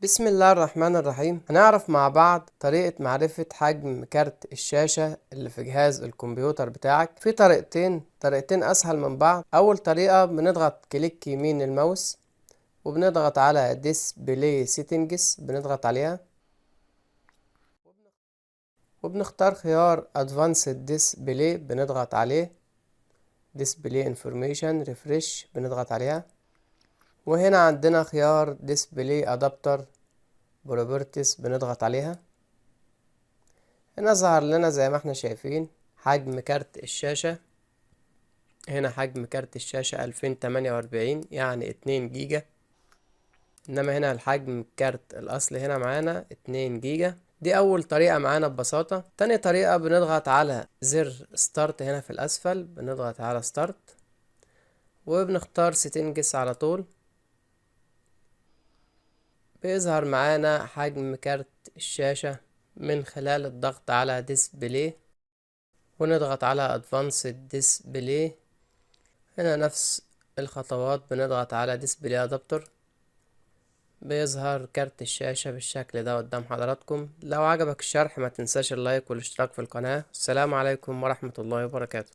بسم الله الرحمن الرحيم. هنعرف مع بعض طريقة معرفة حجم كارت الشاشة اللي في جهاز الكمبيوتر بتاعك. في طريقتين أسهل من بعض. أول طريقة بنضغط كليك يمين الماوس وبنضغط على ديسبلاي سيتنجز، بنضغط عليها وبنختار خيار ادفانسد ديسبلاي، بنضغط عليه ديسبلاي انفورميشن ريفريش، بنضغط عليها. وهنا عندنا خيار ديسبلاي ادابتر بروبرتيز، بنضغط عليها. هنا ظهر لنا زي ما احنا شايفين حجم كارت الشاشة. هنا حجم كارت الشاشة 2048 يعني 2 جيجا، انما هنا الحجم الكارت الاصلي هنا معانا 2 جيجا. دي اول طريقة معانا ببساطة. تاني طريقة بنضغط على زر ستارت هنا في الاسفل، بنضغط على ستارت وبنختار سيتنجز على طول. بيظهر معانا حجم كارت الشاشة من خلال الضغط على ديسبلاي ونضغط على ادفانسد ديسبلاي. هنا نفس الخطوات، بنضغط على ديسبلاي ادابتر، بيظهر كارت الشاشة بالشكل ده قدام حضراتكم. لو عجبك الشرح ما تنساش اللايك والاشتراك في القناة. السلام عليكم ورحمة الله وبركاته.